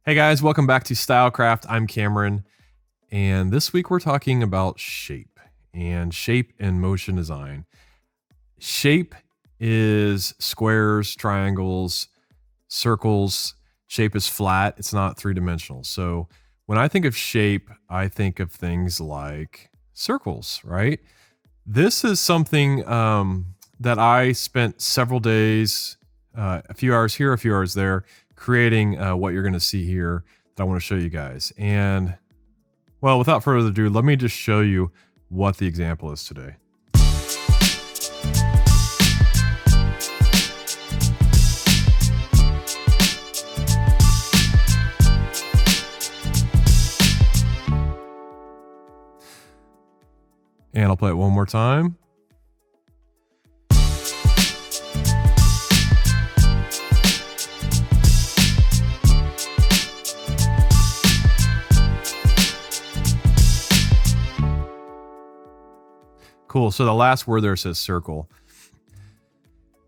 Hey guys, welcome back to StyleCraft. I'm Cameron, and this week we're talking about shape and motion design. Shape is squares, triangles, circles. Shape is flat, it's not three-dimensional. So when I think of shape, I think of things like circles, right? This is something that I spent several days, a few hours here, a few hours there, creating what you're going to see here that I want to show you guys. And well, without further ado, let me just show you what the example is today. And I'll play it one more time. Cool. So the last word there says circle.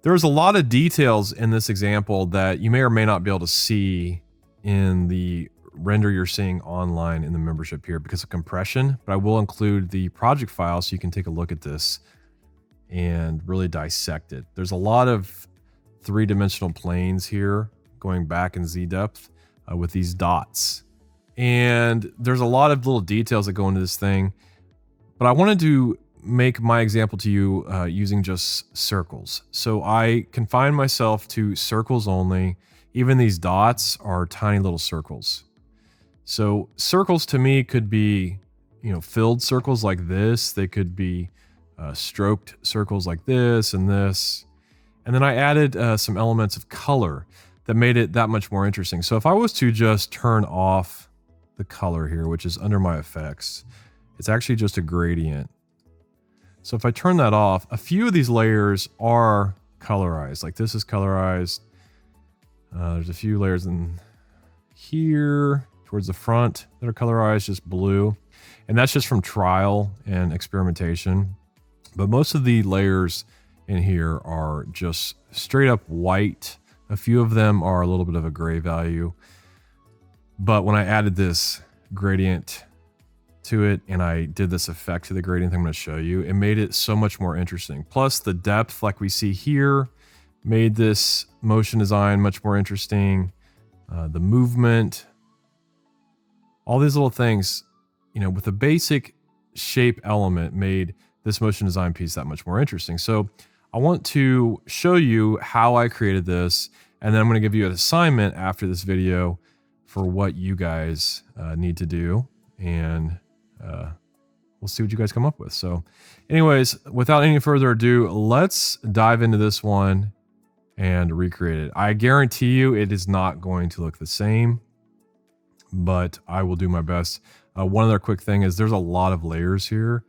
There's a lot of details in this example that you may or may not be able to see in the render you're seeing online in the membership here because of compression, but I will include the project file so you can take a look at this and really dissect it. There's a lot of three-dimensional planes here going back in Z depth with these dots. And there's a lot of little details that go into this thing, but I wanted to make my example to you using just circles. So I confine myself to circles only. Even these dots are tiny little circles. So circles to me could be, filled circles like this. They could be stroked circles like this and this. And then I added some elements of color that made it that much more interesting. So if I was to just turn off the color here, which is under my effects, it's actually just a gradient. So if I turn that off, a few of these layers are colorized. Like this is colorized. There's a few layers in here towards the front that are colorized, just blue. And that's just from trial and experimentation. But most of the layers in here are just straight up white. A few of them are a little bit of a gray value. But when I added this gradient to it and I did this effect to the gradient I'm going to show you, it made it so much more interesting. Plus the depth like we see here made this motion design much more interesting. The movement, all these little things, with the basic shape element made this motion design piece that much more interesting. So I want to show you how I created this, and then I'm going to give you an assignment after this video for what you guys need to do. And we'll see what you guys come up with. So anyways, without any further ado, let's dive into this one and recreate it. I guarantee you it is not going to look the same, but I will do my best. One other quick thing is there's a lot of layers here,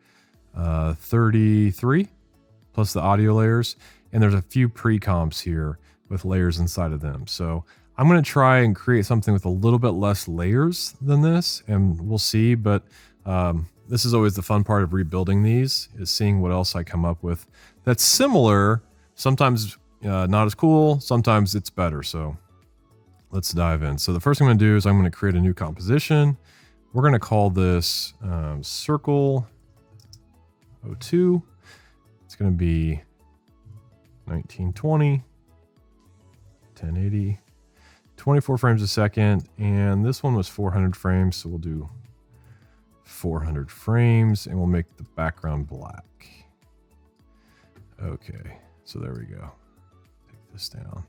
33 plus the audio layers. And there's a few pre-comps here with layers inside of them. So I'm going to try and create something with a little bit less layers than this, and we'll see. But this is always the fun part of rebuilding these, is seeing what else I come up with that's similar. Sometimes not as cool, sometimes it's better. So let's dive in. So the first thing I'm going to do is I'm going to create a new composition. We're going to call this Circle 02. It's going to be 1920, 1080. 24 frames a second, and this one was 400 frames, so we'll do 400 frames, and we'll make the background black. Okay, so there we go. Take this down.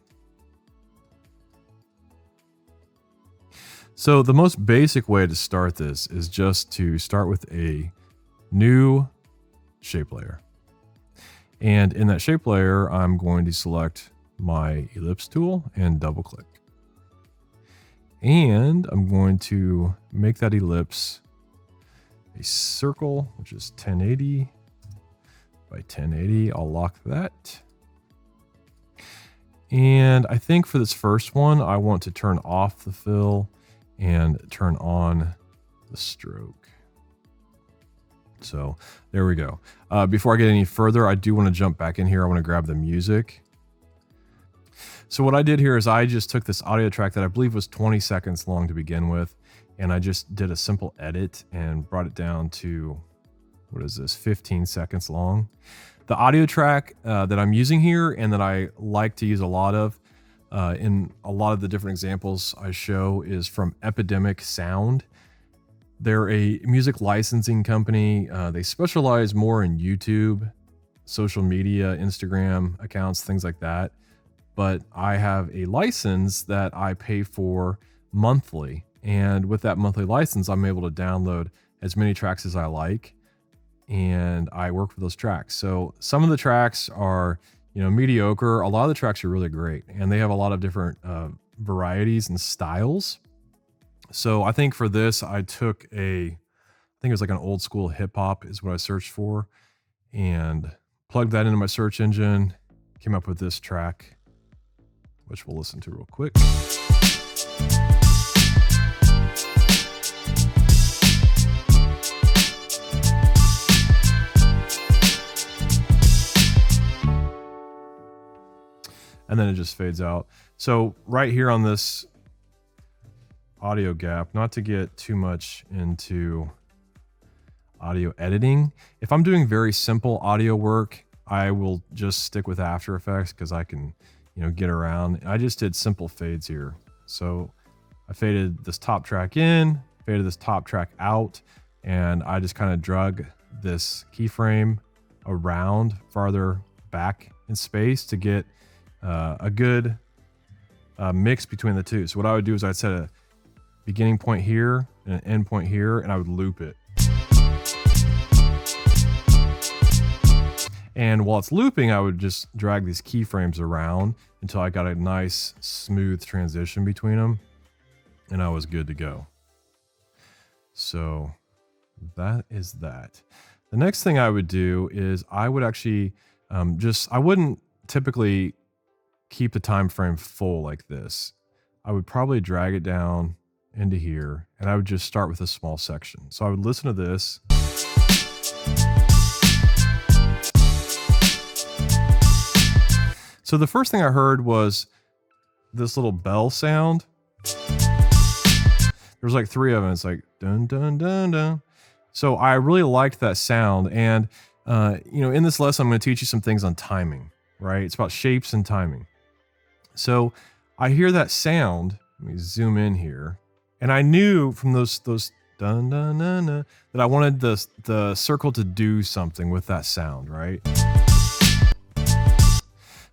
So the most basic way to start this is just to start with a new shape layer. And in that shape layer, I'm going to select my ellipse tool and double click. And I'm going to make that ellipse a circle, which is 1080 by 1080. I'll lock that. And I think for this first one, I want to turn off the fill and turn on the stroke. So there we go. Before I get any further, I do want to jump back in here. I want to grab the music. So what I did here is I just took this audio track that I believe was 20 seconds long to begin with, and I just did a simple edit and brought it down to, what is this, 15 seconds long. The audio track that I'm using here and that I like to use a lot of in a lot of the different examples I show is from Epidemic Sound. They're a music licensing company. They specialize more in YouTube, social media, Instagram accounts, things like that. But I have a license that I pay for monthly. And with that monthly license, I'm able to download as many tracks as I like. And I work with those tracks. So some of the tracks are, mediocre. A lot of the tracks are really great. And they have a lot of different varieties and styles. So I think for this, I took I think it was like an old school hip hop is what I searched for, and plugged that into my search engine, came up with this track, which we'll listen to real quick. And then it just fades out. So right here on this audio gap, not to get too much into audio editing, if I'm doing very simple audio work, I will just stick with After Effects because I can, get around. I just did simple fades here. So I faded this top track in, faded this top track out, and I just kind of drug this keyframe around farther back in space to get a good mix between the two. So what I would do is I'd set a beginning point here and an end point here, and I would loop it. And while it's looping, I would just drag these keyframes around until I got a nice smooth transition between them, and I was good to go. So that is that. The next thing I would do is I would actually I wouldn't typically keep the time frame full like this. I would probably drag it down into here, and I would just start with a small section. So I would listen to this. So the first thing I heard was this little bell sound. There's like 3 of them. It's like dun dun dun dun. So I really liked that sound. And in this lesson, I'm going to teach you some things on timing, right? It's about shapes and timing. So I hear that sound. Let me zoom in here. And I knew from those dun dun dun dun that I wanted the circle to do something with that sound, right?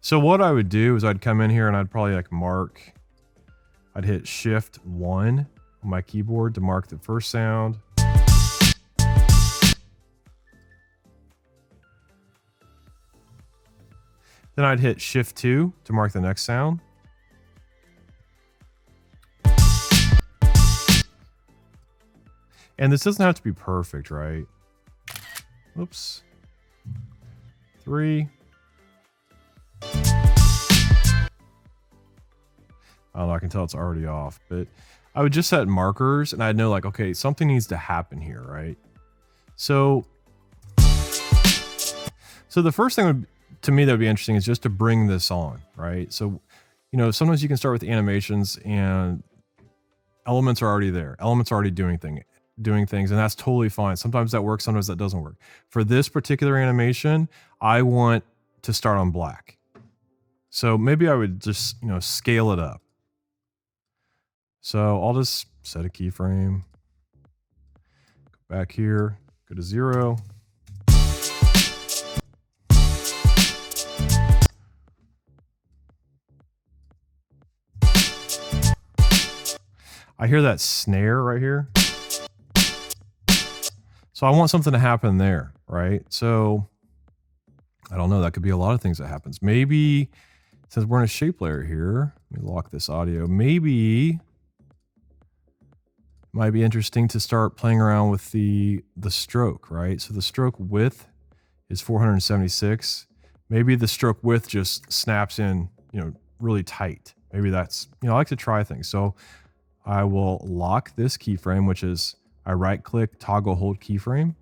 So what I would do is I'd come in here and I'd probably I'd hit Shift 1 on my keyboard to mark the first sound. Then I'd hit Shift 2 to mark the next sound. And this doesn't have to be perfect, right? Oops. 3. I don't know, I can tell it's already off, but I would just set markers and I'd know like, okay, something needs to happen here, right? So the first thing to me that would be interesting is just to bring this on, right? So, sometimes you can start with animations and elements are already there. Elements are already doing things, and that's totally fine. Sometimes that works, sometimes that doesn't work. For this particular animation, I want to start on black. So maybe I would just, scale it up. So I'll just set a keyframe. Go back here, go to 0. I hear that snare right here. So I want something to happen there, right? So I don't know, that could be a lot of things that happens. Maybe since we're in a shape layer here, let me lock this audio. Maybe might be interesting to start playing around with the stroke, right? So the stroke width is 476. Maybe the stroke width just snaps in, really tight. Maybe that's, I like to try things. So I will lock this keyframe, which is I right click, toggle hold keyframe.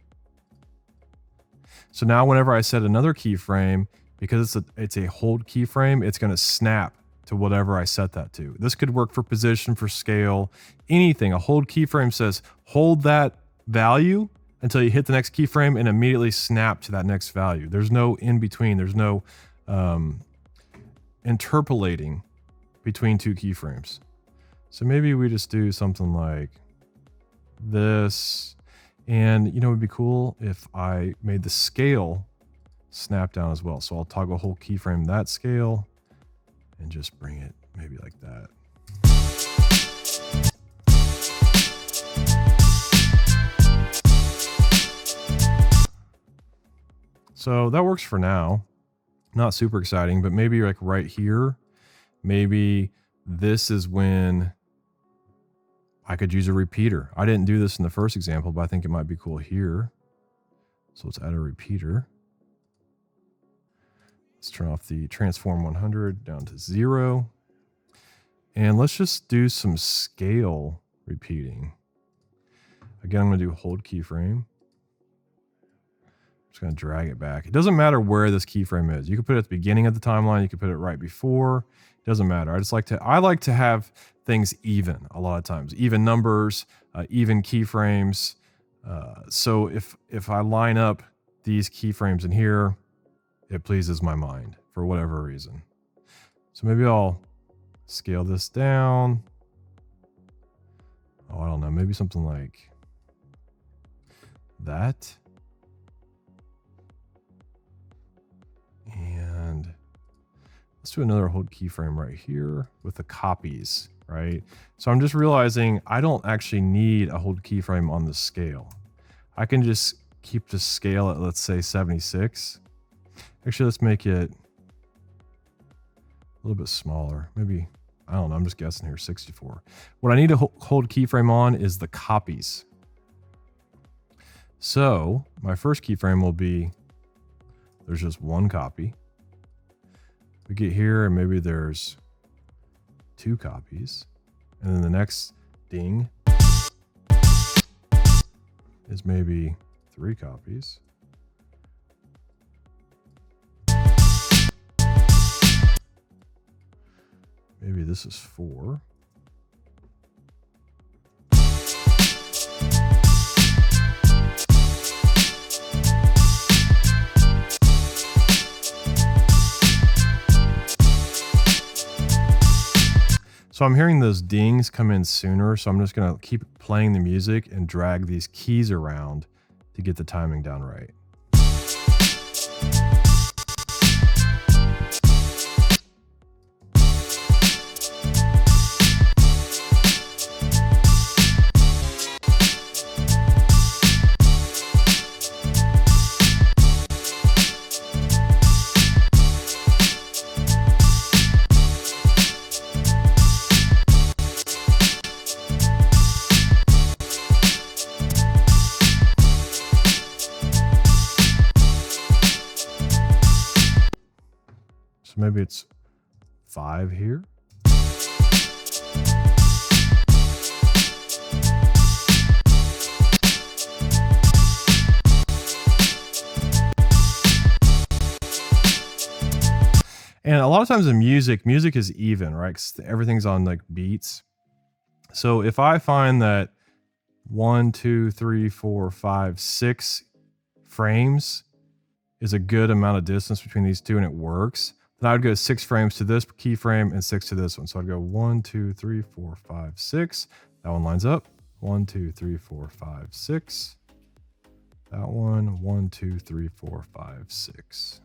So now whenever I set another keyframe, because it's a hold keyframe, it's going to snap to whatever I set that to. This could work for position, for scale, anything. A hold keyframe says hold that value until you hit the next keyframe and immediately snap to that next value. There's no in between. There's no interpolating between two keyframes. So maybe we just do something like this. And you know, it would be cool if I made the scale snap down as well. So I'll toggle whole keyframe that scale and just bring it maybe like that. So that works for now. Not super exciting, but maybe like right here, maybe this is when I could use a repeater. I didn't do this in the first example, but I think it might be cool here. So let's add a repeater. Let's turn off the transform 100 down to 0. And let's just do some scale repeating. Again, I'm going to do hold keyframe. Just going to drag it back. It doesn't matter where this keyframe is. You can put it at the beginning of the timeline. You can put it right before. It doesn't matter. I like to have things even a lot of times. Even numbers, even keyframes. So if I line up these keyframes in here, it pleases my mind for whatever reason. So maybe I'll scale this down. Oh, I don't know. Maybe something like that. And let's do another hold keyframe right here with the copies, right? So I'm just realizing I don't actually need a hold keyframe on the scale. I can just keep the scale at, let's say, 76. Actually, let's make it a little bit smaller. Maybe, I don't know, I'm just guessing here, 64. What I need to hold keyframe on is the copies. So my first keyframe will be, there's just one copy. We get here and maybe there's 2 copies. And then the next ding is maybe 3 copies. Maybe this is 4. So I'm hearing those dings come in sooner, so I'm just going to keep playing the music and drag these keys around to get the timing down right. So maybe it's 5 here. And a lot of times in music is even, right? 'Cause everything's on like beats. So if I find that 1, 2, 3, 4, 5, 6 frames is a good amount of distance between these two and it works, then I would go 6 frames to this keyframe and 6 to this one. So I'd go 1, 2, 3, 4, 5, 6. That one lines up. 1, 2, 3, 4, 5, 6. That one. 1, 2, 3, 4, 5, 6.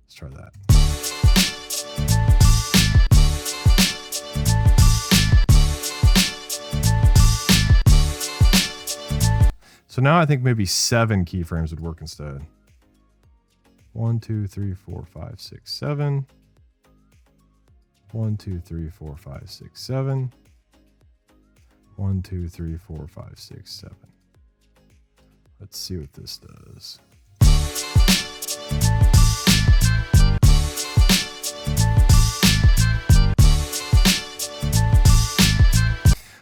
Let's try that. So now I think maybe 7 keyframes would work instead. 1, 2, 3, 4, 5, 6, 7. 1, 2, 3, 4, 5, 6, 7. 1, 2, 3, 4, 5, 6, 7. Let's see what this does.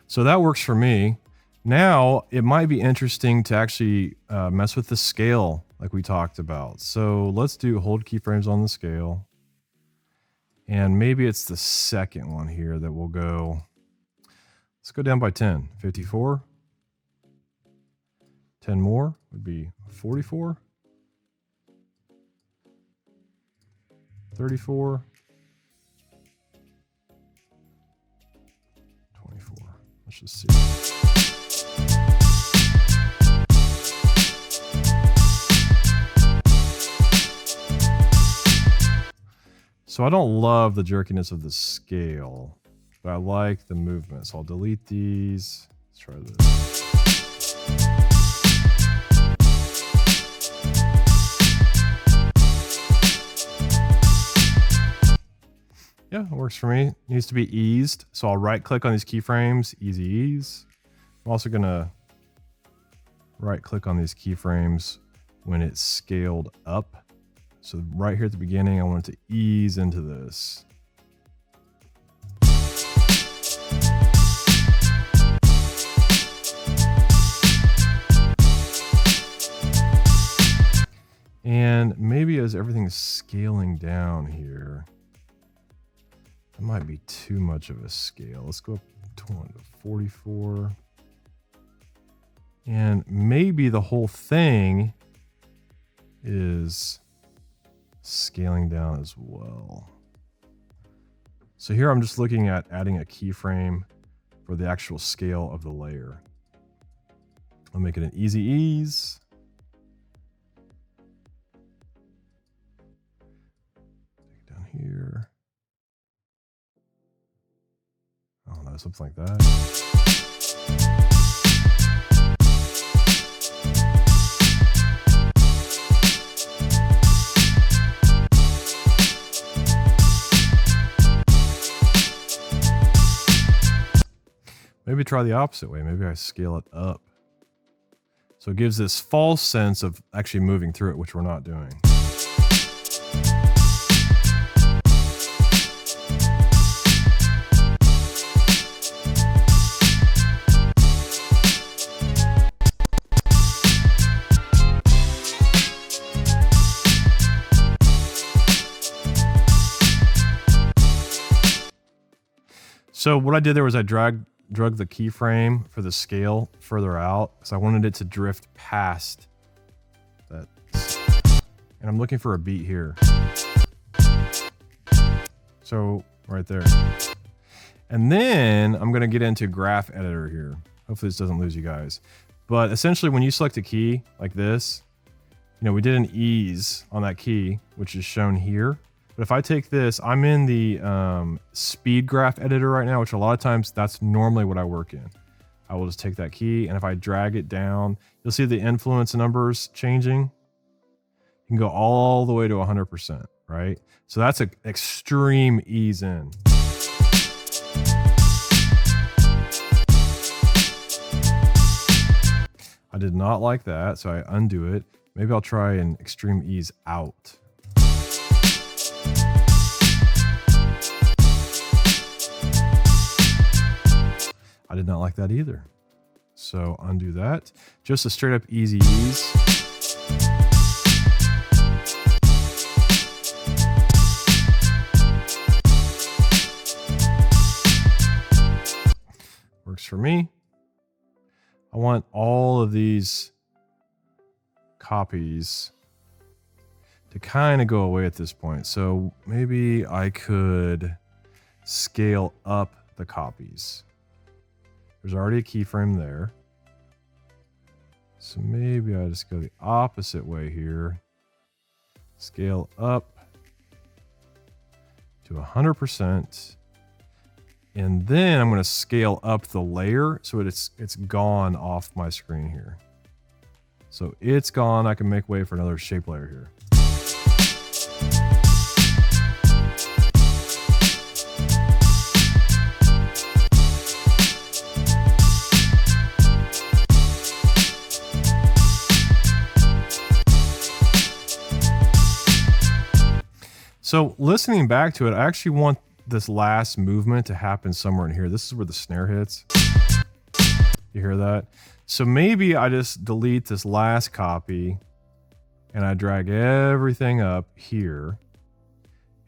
So that works for me. Now it might be interesting to actually mess with the scale like we talked about. So let's do hold keyframes on the scale. And maybe it's the second one here that will go. Let's go down by 10. 54. 10 more would be 44. 34. 24. Let's just see. So I don't love the jerkiness of the scale, but I like the movement. So I'll delete these. Let's try this. Yeah, it works for me. It needs to be eased. So I'll right click on these keyframes, easy ease. I'm also gonna right click on these keyframes when it's scaled up. So right here at the beginning, I want it to ease into this. And maybe as everything's scaling down here, that might be too much of a scale. Let's go up to 44. And maybe the whole thing is scaling down as well. So here I'm just looking at adding a keyframe for the actual scale of the layer. I'll make it an easy ease. Take it down here. Oh no, something like that. Maybe try the opposite way. Maybe I scale it up. So it gives this false sense of actually moving through it, which we're not doing. So what I did there was I drug the keyframe for the scale further out because I wanted it to drift past that. And I'm looking for a beat here. So right there. And then I'm going to get into graph editor here. Hopefully this doesn't lose you guys. But essentially when you select a key like this, you know, we did an ease on that key, which is shown here. But if I take this, I'm in the speed graph editor right now, which a lot of times that's normally what I work in. I will just take that key, and if I drag it down, you'll see the influence numbers changing. You can go all the way to 100%, right? So that's an extreme ease in. I did not like that, so I undo it. Maybe I'll try an extreme ease out. I did not like that either. So undo that. Just a straight up easy ease. Works for me. I want all of these copies to kind of go away at this point. So maybe I could scale up the copies. There's already a keyframe there. So maybe I just go the opposite way here. Scale up to 100%. And then I'm going to scale up the layer so it's gone off my screen here. So it's gone. I can make way for another shape layer here. So listening back to it, I actually want this last movement to happen somewhere in here. This is where the snare hits. You hear that? So maybe I just delete this last copy and I drag everything up here.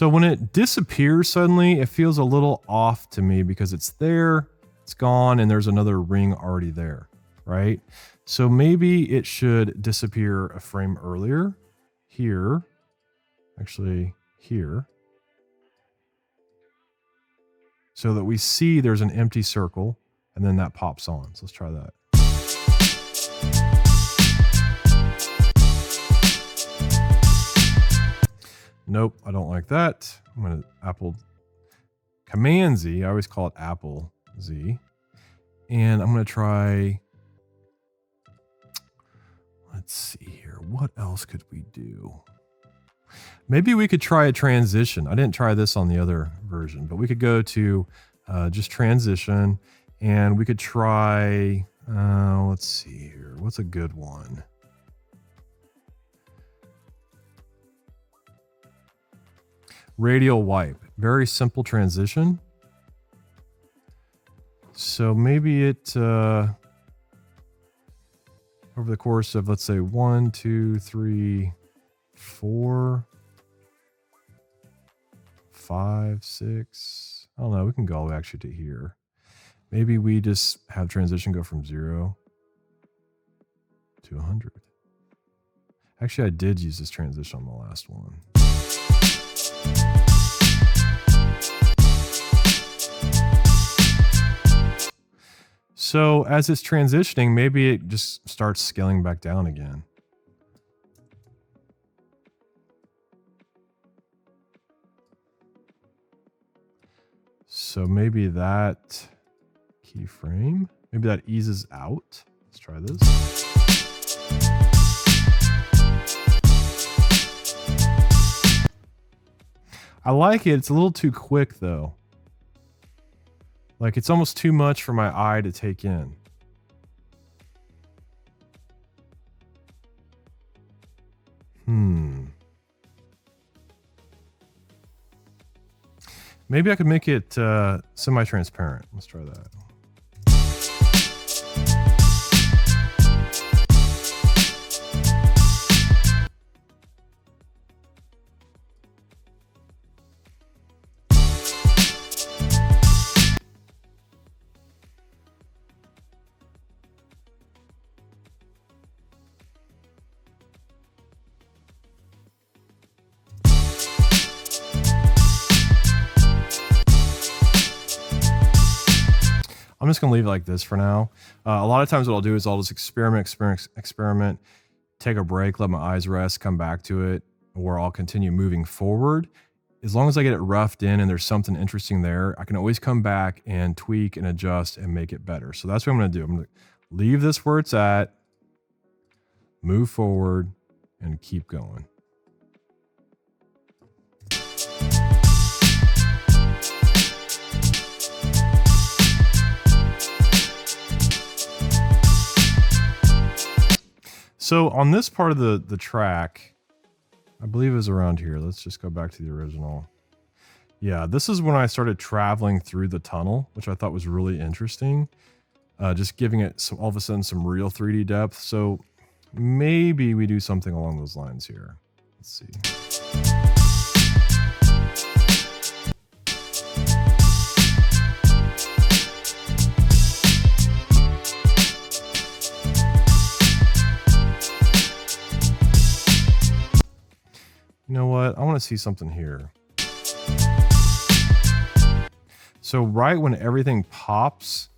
So when it disappears suddenly, it feels a little off to me because it's there, it's gone, and there's another ring already there, right? So maybe it should disappear a frame earlier, here, actually here, so that we see there's an empty circle and then that pops on. So let's try that. Nope, I don't like that. I'm going to Command Z. I always call it Apple Z. And I'm going to try, let's see here. What else could we do? Maybe we could try a transition. I didn't try this on the other version, but we could go to just transition, and we could try, let's see here. What's a good one? Radial wipe. Very simple transition. So maybe it, over the course of, let's say 1, 2, 3, 4, 5, 6. I don't know. We can go actually to here. Maybe we just have transition go from 0 to 100. Actually, I did use this transition on the last one. So as it's transitioning, maybe it just starts scaling back down again. So maybe that keyframe, maybe that eases out. Let's try this. I like it. It's a little too quick though. Like it's almost too much for my eye to take in. Maybe I could make it semi-transparent. Let's try that. I'm just going to leave it like this for now. A lot of times what I'll do is I'll just experiment, take a break, let my eyes rest, come back to it, or I'll continue moving forward. As long as I get it roughed in and there's something interesting there, I can always come back and tweak and adjust and make it better. So that's what I'm going to do. I'm going to leave this where it's at, move forward, and keep going. So on this part of the track, I believe it was around here. Let's just go back to the original. Yeah, this is when I started traveling through the tunnel, which I thought was really interesting. Just giving it all of a sudden some real 3D depth. So maybe we do something along those lines here. Let's see. You know what? I want to see something here. So right when everything pops,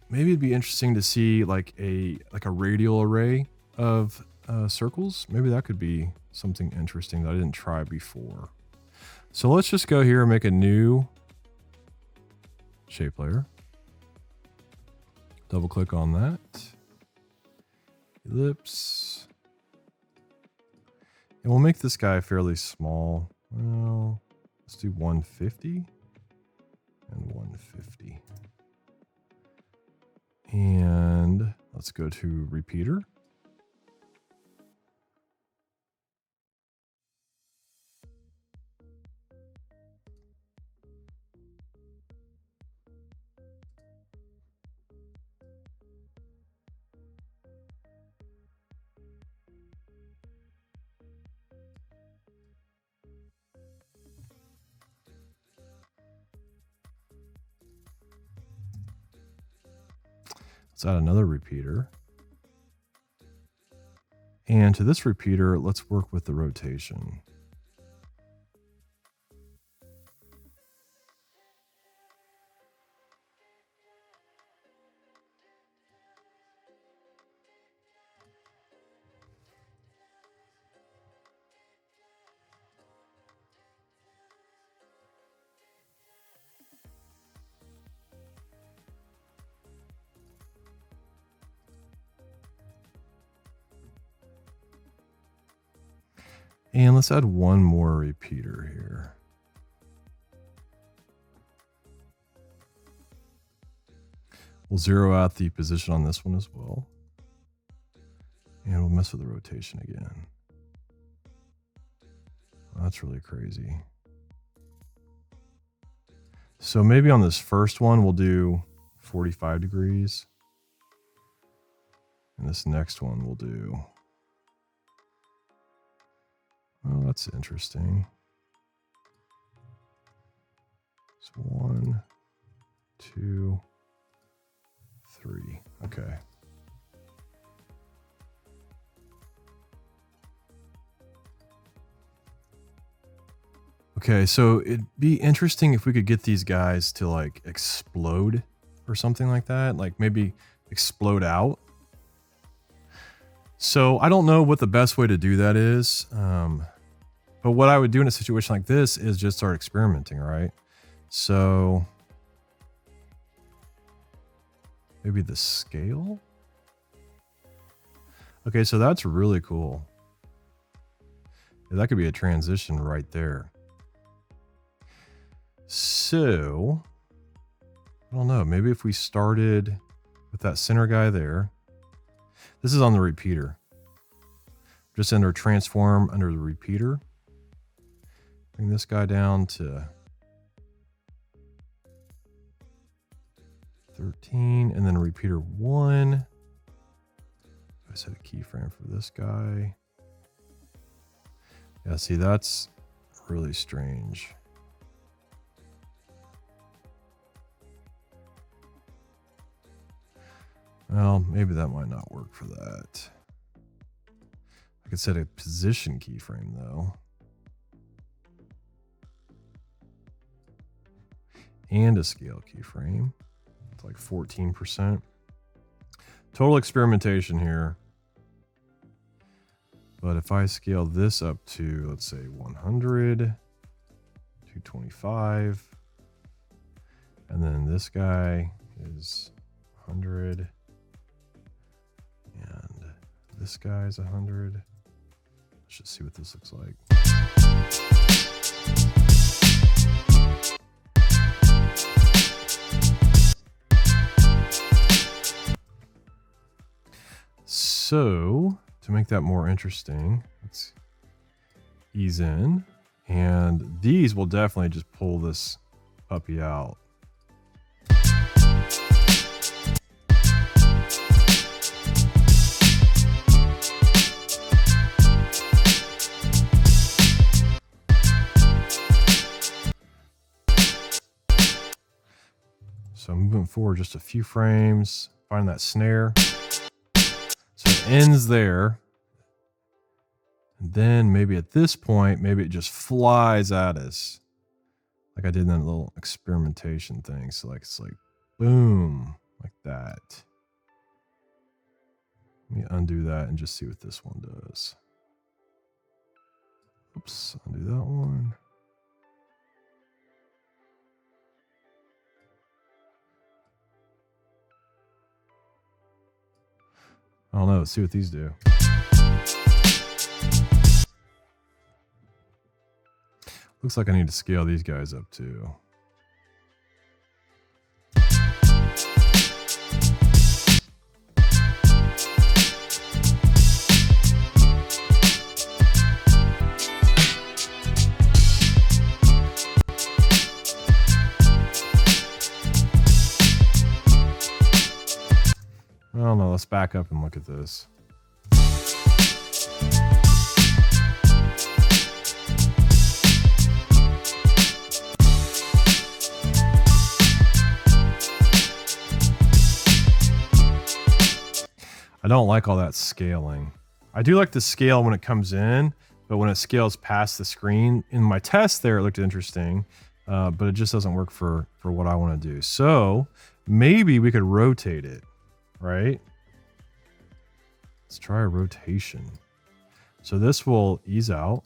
maybe it'd be interesting to see like a radial array of circles. Maybe that could be something interesting that I didn't try before. So let's just go here and make a new shape layer. Double click on that. Ellipse. And we'll make this guy fairly small. Well, let's do 150 and 150. And let's go to repeater. Let's add another repeater. And to this repeater, let's work with the rotation. And let's add one more repeater here. We'll zero out the position on this one as well. And we'll mess with the rotation again. That's really crazy. So maybe on this first one, we'll do 45 degrees. And this next one we'll do... Oh, that's interesting. So 1, 2, 3. Okay. Okay, so it'd be interesting if we could get these guys to like explode or something like that. Like maybe explode out. So I don't know what the best way to do that is. But what I would do in a situation like this is just start experimenting, right? So maybe the scale. Okay, so that's really cool. Yeah, that could be a transition right there. So I don't know, maybe if we started with that center guy there. This is on the repeater. Just under transform under the repeater. Bring this guy down to 13 and then repeater 1. I set a keyframe for this guy. Yeah, see, that's really strange. Well, maybe that might not work for that. I could set a position keyframe though. And a scale keyframe. It's like 14%. Total experimentation here. But if I scale this up to, let's say 100, 225, and then this guy is 100, and this guy is 100. Let's just see what this looks like. So to make that more interesting, let's ease in, and these will definitely just pull this puppy out. So moving forward just a few frames, find that snare. So it ends there. And then maybe at this point, maybe it just flies at us. Like I did in that little experimentation thing. So like it's like boom, like that. Let me undo that and just see what this one does. Oops, undo that one. I don't know. Let's see what these do. Looks like I need to scale these guys up too. I don't know. Let's back up and look at this. I don't like all that scaling. I do like the scale when it comes in, but when it scales past the screen, in my test there, it looked interesting, but it just doesn't work for what I want to do. So maybe we could rotate it, right? Let's try a rotation. So this will ease out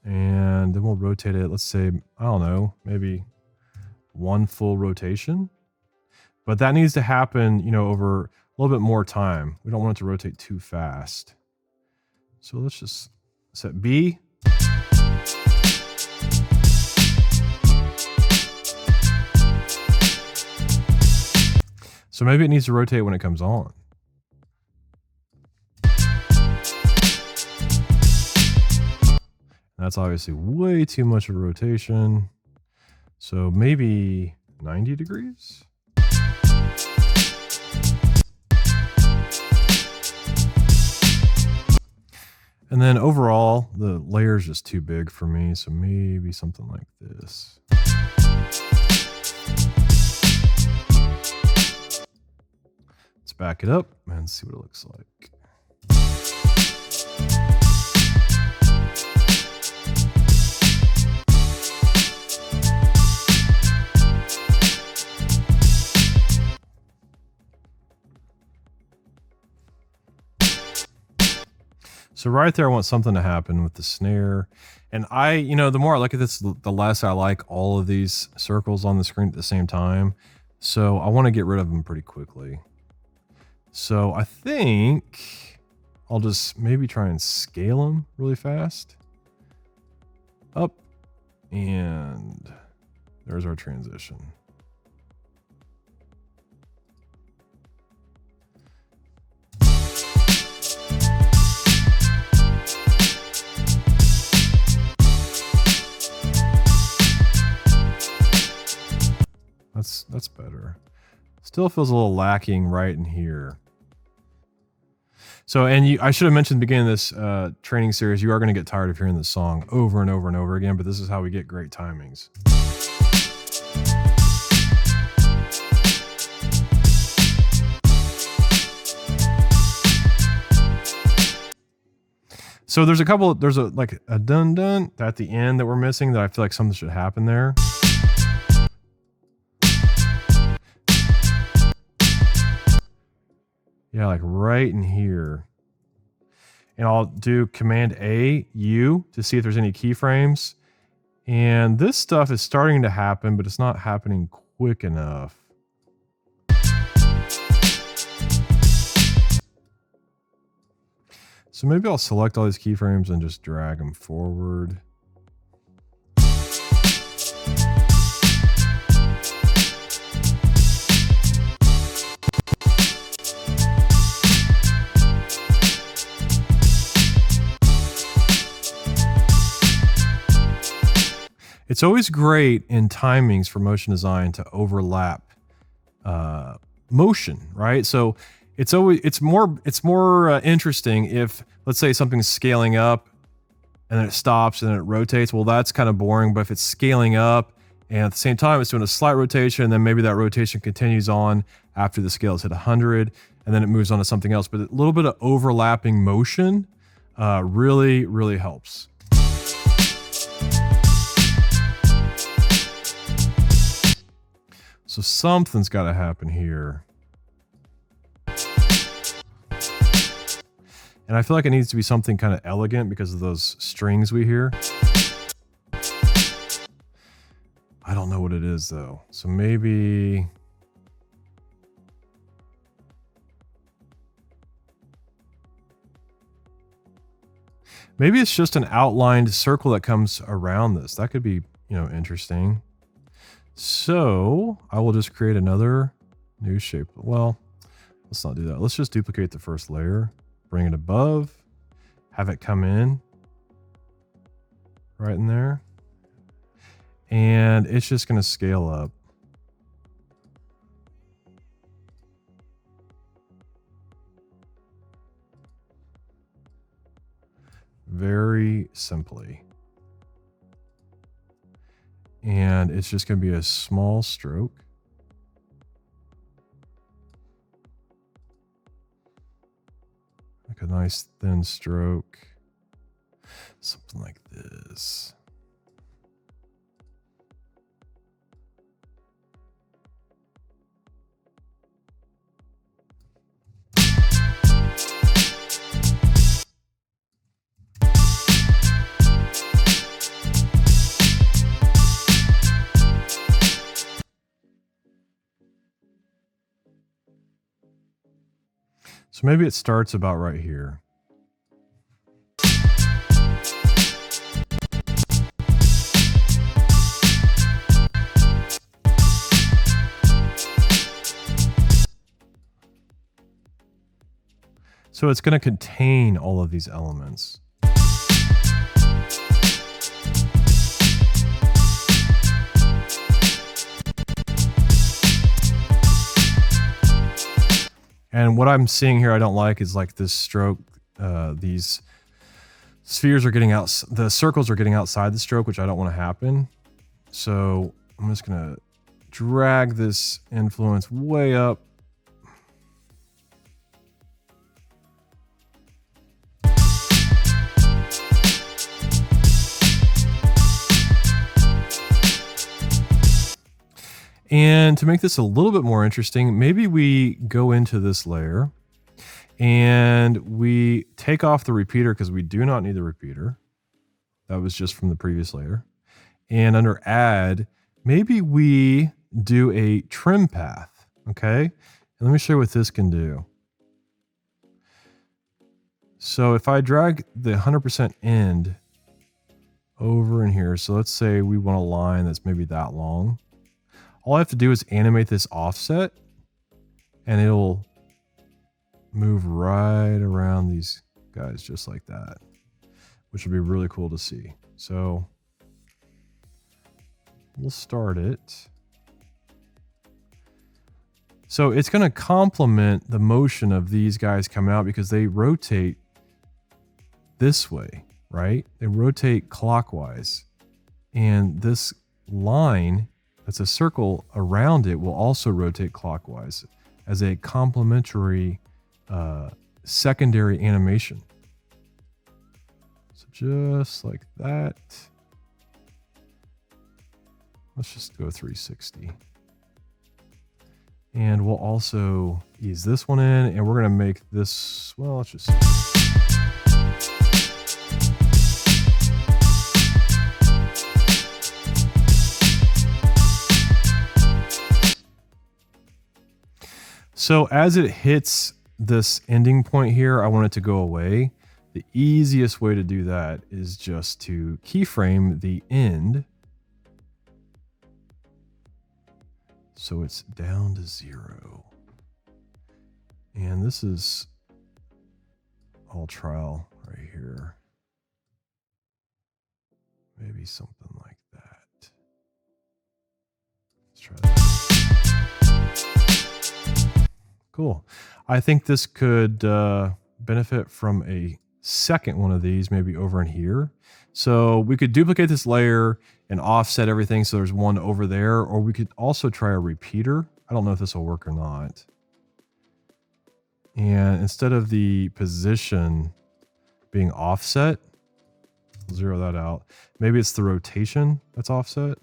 and then we'll rotate it. Let's say, I don't know, maybe one full rotation, but that needs to happen, you know, over a little bit more time. We don't want it to rotate too fast. So let's just set B. So maybe it needs to rotate when it comes on. That's obviously way too much of a rotation. So maybe 90 degrees. And then overall, the layer is just too big for me. So maybe something like this. Let's back it up and see what it looks like. So right there, I want something to happen with the snare. And you know, the more I look at this, the less I like all of these circles on the screen at the same time. So I want to get rid of them pretty quickly. So I think I'll just maybe try and scale them really fast. Up, and there's our transition. That's better. Still feels a little lacking right in here. So, and I should have mentioned at the beginning of this training series, you are going to get tired of hearing this song over and over and over again, but this is how we get great timings. So there's like a dun dun at the end that we're missing that I feel like something should happen there. Yeah, like right in here. And I'll do Command A, U, to see if there's any keyframes. And this stuff is starting to happen, but it's not happening quick enough. So maybe I'll select all these keyframes and just drag them forward. It's always great in timings for motion design to overlap motion, right? So it's more interesting if, let's say, something's scaling up and then it stops and then it rotates. Well, that's kind of boring. But if it's scaling up and at the same time it's doing a slight rotation, and then maybe that rotation continues on after the scale has hit 100, and then it moves on to something else. But a little bit of overlapping motion really, really helps. So something's got to happen here. And I feel like it needs to be something kind of elegant because of those strings we hear. I don't know what it is though. So maybe... maybe it's just an outlined circle that comes around this. That could be, you know, interesting. So I will just create another new shape. Well, let's not do that. Let's just duplicate the first layer, bring it above, have it come in right in there. And it's just going to scale up. Very simply. And it's just going to be a small stroke. a nice thin stroke. Something like this. So maybe it starts about right here. So it's going to contain all of these elements. And what I'm seeing here I don't like is like this stroke, these spheres are getting out, the circles are getting outside the stroke, which I don't want to happen. So I'm just going to drag this influence way up. And to make this a little bit more interesting, maybe we go into this layer and we take off the repeater because we do not need the repeater. That was just from the previous layer. And under add, maybe we do a trim path, okay? And let me show you what this can do. So if I drag the 100% end over in here, so let's say we want a line that's maybe that long. All I have to do is animate this offset and it'll move right around these guys just like that, which would be really cool to see. So we'll start it. So it's going to complement the motion of these guys coming out because they rotate this way, right? They rotate clockwise. And this line that's a circle around it will also rotate clockwise as a complementary secondary animation. So just like that. Let's just go 360. And we'll also ease this one in, and we're going to make this, well, let's just... So as it hits this ending point here, I want it to go away. The easiest way to do that is just to keyframe the end. So it's down to 0. And this is all trial right here. Maybe something like that. Let's try that. Cool. I think this could benefit from a second one of these, maybe over in here. So we could duplicate this layer and offset everything so there's one over there, or we could also try a repeater. I don't know if this will work or not. And instead of the position being offset, zero that out. Maybe it's the rotation that's offset.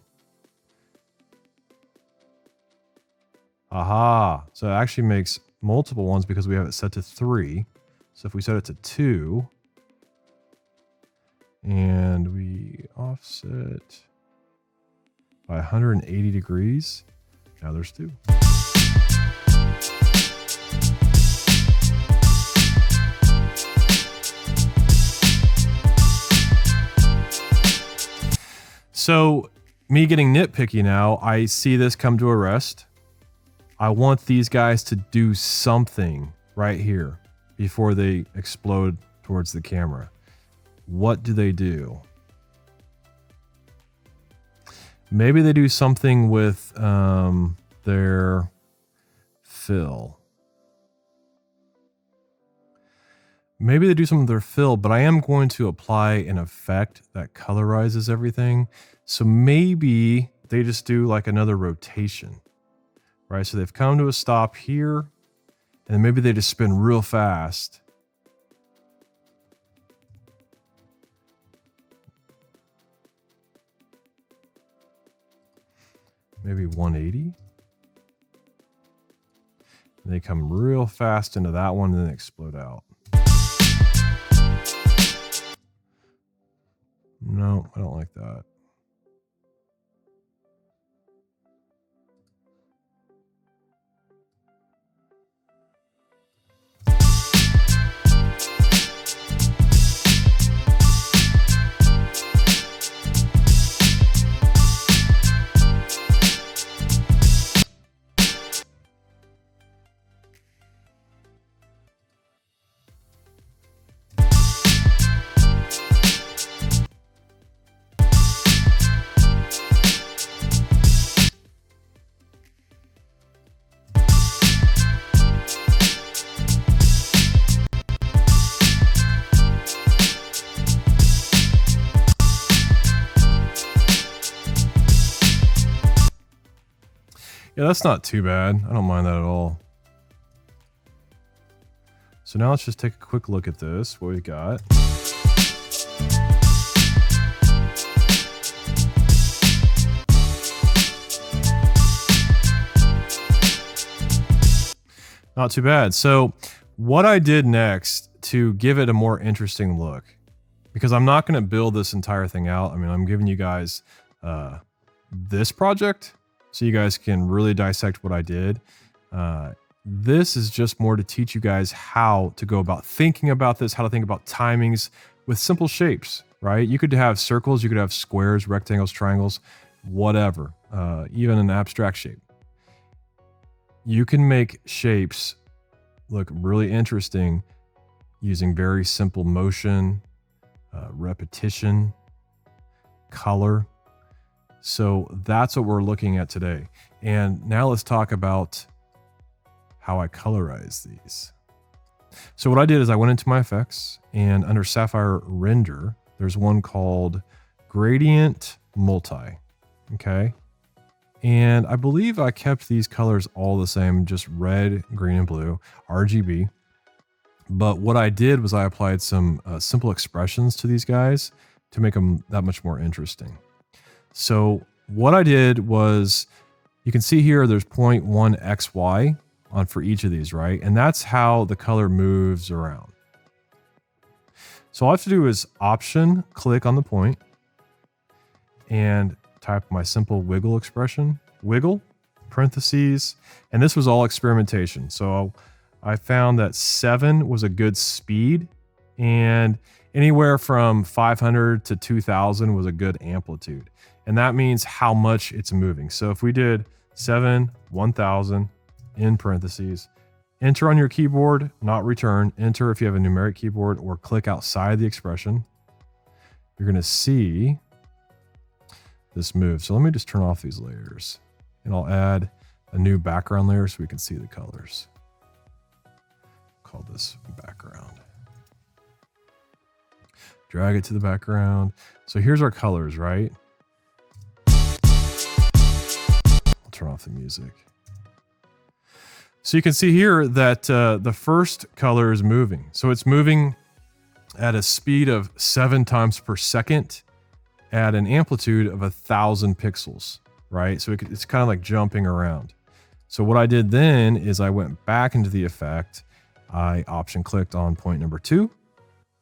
Aha. So it actually makes multiple ones because we have it set to 3. So if we set it to 2 and we offset by 180 degrees, now there's 2. So me getting nitpicky now, I see this come to a rest. I want these guys to do something right here before they explode towards the camera. What do they do? Maybe they do something with their fill. Maybe they do something with their fill, but I am going to apply an effect that colorizes everything. So maybe they just do like another rotation. Right, so they've come to a stop here, and then maybe they just spin real fast. maybe 180. They come real fast into that one and then explode out. No, I don't like that. Yeah, that's not too bad. I don't mind that at all. So now let's just take a quick look at this, what we've got. Not too bad. So what I did next to give it a more interesting look, because I'm not going to build this entire thing out. I mean, I'm giving you guys this project so you guys can really dissect what I did. This is just more to teach you guys how to go about thinking about this, how to think about timings with simple shapes, right? You could have circles, you could have squares, rectangles, triangles, whatever, even an abstract shape. You can make shapes look really interesting using very simple motion, repetition, color. So that's what we're looking at today. And now let's talk about how I colorize these. So what I did is I went into my effects, and under Sapphire Render, there's one called Gradient Multi. Okay. And I believe I kept these colors all the same, just red, green, and blue, RGB. But what I did was I applied some simple expressions to these guys to make them that much more interesting. So what I did was, you can see here there's 0.1 XY on for each of these, right? And that's how the color moves around. So all I have to do is Option, click on the point, and type my simple wiggle expression, wiggle, parentheses, and this was all experimentation. So I found that 7 was a good speed, and anywhere from 500 to 2000 was a good amplitude. And that means how much it's moving. So if we did 7, 1000 in parentheses, enter on your keyboard, not return, enter if you have a numeric keyboard, or click outside the expression, you're going to see this move. So let me just turn off these layers, and I'll add a new background layer so we can see the colors. Call this background. Drag it to the background. So here's our colors, right? I'll turn off the music. So you can see here that the first color is moving. So it's moving at a speed of 7 times per second at an amplitude of 1000 pixels, right? So it's kind of like jumping around. So what I did then is I went back into the effect. I option clicked on point number 2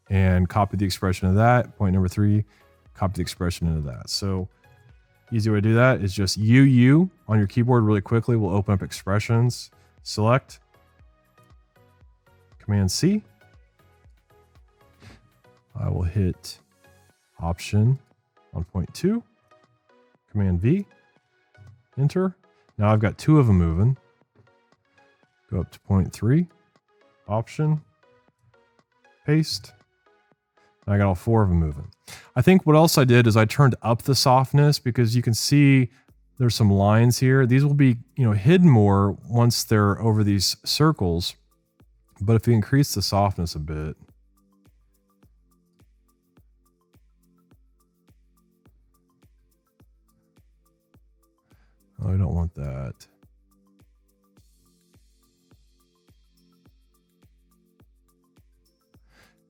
and copied the expression of that. Point number 3, copy the expression into that. So easy way to do that is just UU on your keyboard really quickly. We'll open up expressions, select, Command C. I will hit Option on point 2, Command V, enter. Now I've got 2 of them moving. Go up to point 3, Option, paste. Now I got all 4 of them moving. I think what else I did is I turned up the softness, because you can see there's some lines here. These will be, hidden more once they're over these circles. But if you increase the softness a bit, oh, I don't want that.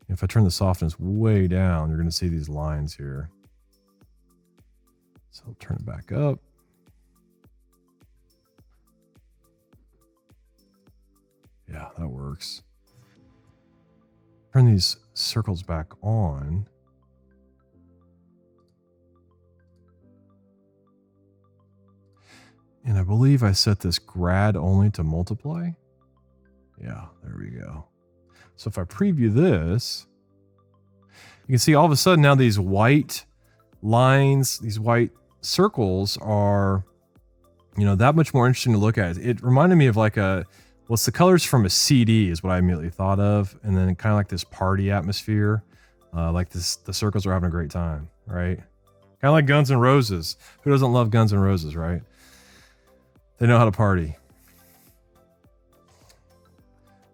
If I turn the softness way down, you're going to see these lines here. So I'll turn it back up. turn these circles back on. And I believe I set this grad only to multiply. Yeah, there we go. So if I preview this, you can see all of a sudden now these white lines, these white circles are, you know, that much more interesting to look at. It reminded me of like well, it's the colors from a CD is what I immediately thought of. And then kind of like this party atmosphere, like the circles are having a great time, right? Kind of like Guns N' Roses. Who doesn't love Guns N' Roses, right? They know how to party.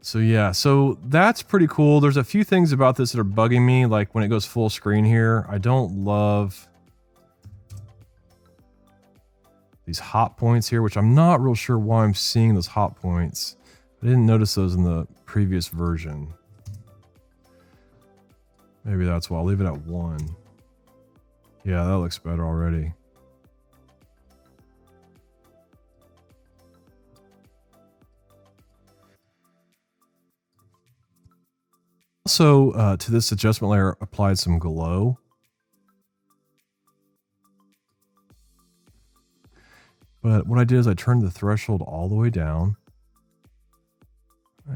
So yeah, so that's pretty cool. There's a few things about this that are bugging me, like when it goes full screen here. I don't love these hot points here, which I'm not real sure why I'm seeing those hot points. I didn't notice those in the previous version. Maybe that's why. I'll leave it at 1. Yeah, that looks better already. Also, to this adjustment layer, applied some glow. But what I did is I turned the threshold all the way down.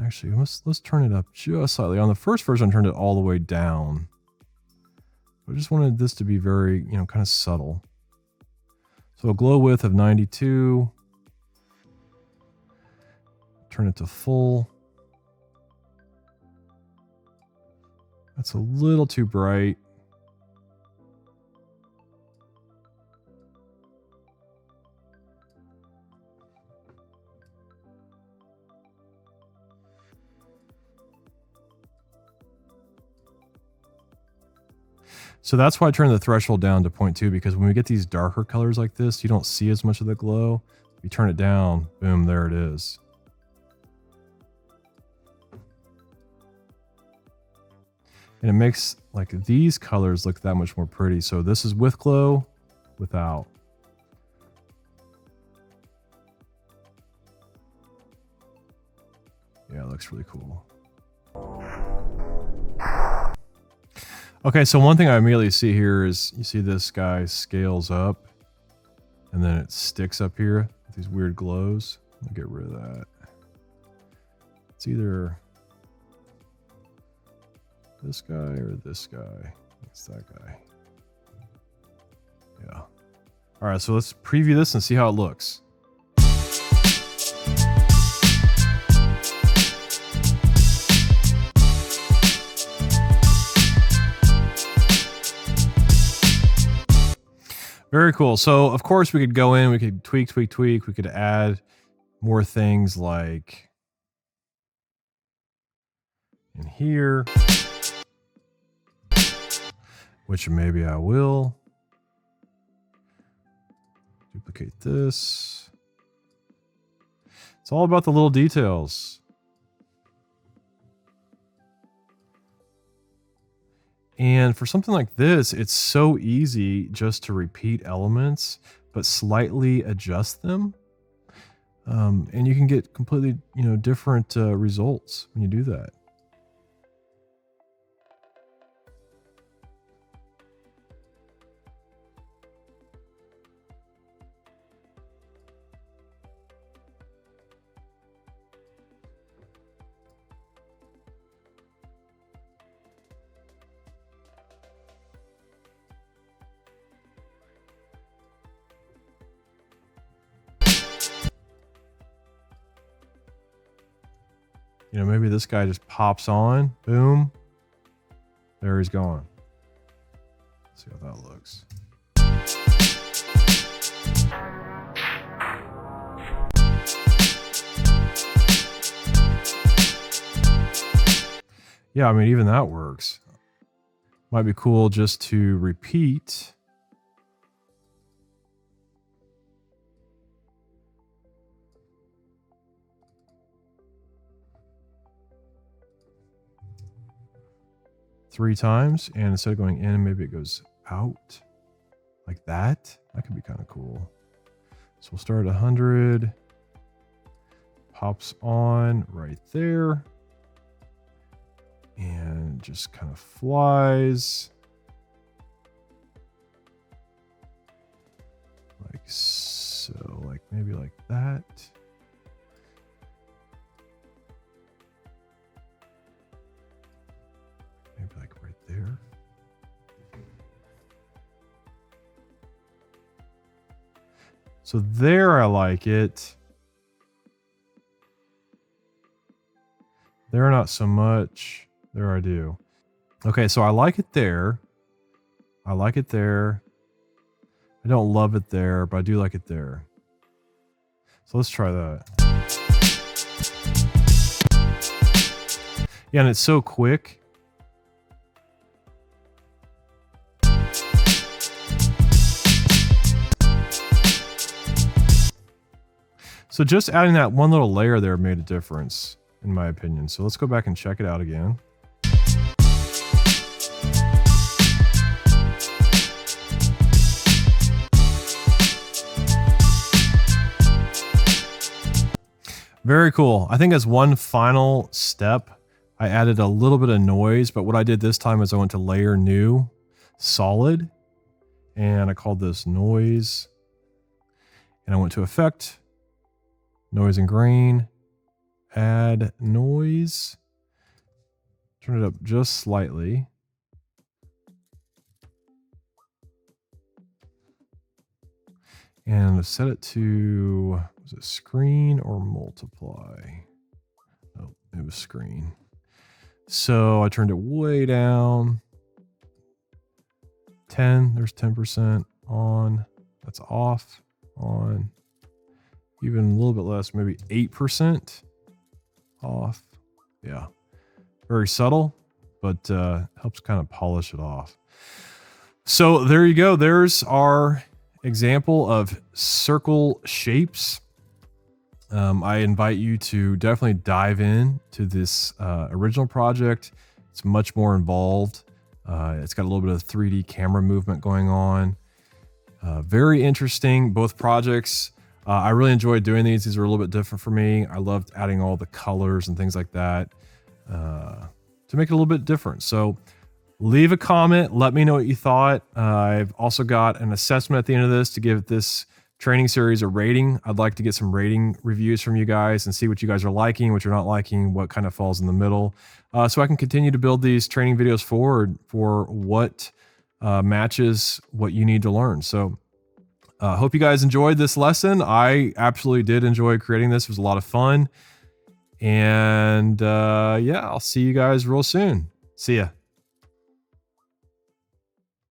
Actually, let's turn it up just slightly. On the first version, I turned it all the way down. I just wanted this to be very, you know, kind of subtle. So a glow width of 92. Turn it to full. That's a little too bright. So that's why I turned the threshold down to 0.2, because when we get these darker colors like this, you don't see as much of the glow. If you turn it down, boom, there it is. And it makes like these colors look that much more pretty. So this is with glow, without. Yeah, it looks really cool. Okay, so one thing I immediately see here is you see this guy scales up and then it sticks up here with these weird glows. I'll get rid of that. It's either this guy or this guy. It's that guy. Yeah. All right, so let's preview this and see how it looks. Very cool. So of course we could go in, we could tweak. We could add more things like in here, which maybe I will. Duplicate this. It's all about the little details. And for something like this, it's so easy just to repeat elements, but slightly adjust them. And you can get completely, different results when you do that. Maybe this guy just pops on, boom, there he's gone. Let's see how that looks. Yeah, I mean, even that works. Might be cool just to repeat. Three times, and instead of going in, maybe it goes out like that. That could be kind of cool. So we'll start at 100. Pops on right there. And just kind of flies. Like so, like maybe like that. Maybe like right there. So there I like it. There not so much. There I do. Okay, so I like it there. I like it there. I don't love it there, but I do like it there. So let's try that. Yeah, and it's so quick. So just adding that one little layer there made a difference, in my opinion. So let's go back and check it out again. Very cool. I think as one final step, I added a little bit of noise, but what I did this time is I went to layer new, solid, and I called this noise. And I went to effect, noise and grain, add noise, turn it up just slightly. And set it to, was it screen or multiply? Oh, it was screen. So I turned it way down. 10, there's 10% on, that's off, on, even a little bit less, maybe 8% off. Yeah, very subtle, but helps kind of polish it off. So there you go. There's our example of circle shapes. I invite you to definitely dive in to this original project. It's much more involved. It's got a little bit of 3D camera movement going on. Very interesting, both projects. I really enjoyed doing these. These were a little bit different for me. I loved adding all the colors and things like that to make it a little bit different. So leave a comment. Let me know what you thought. I've also got an assessment at the end of this to give this training series a rating. I'd like to get some rating reviews from you guys and see what you guys are liking, what you're not liking, what kind of falls in the middle. So I can continue to build these training videos forward for what matches what you need to learn. So hope you guys enjoyed this lesson. I absolutely did enjoy creating this. It was a lot of fun. And yeah, I'll see you guys real soon. See ya.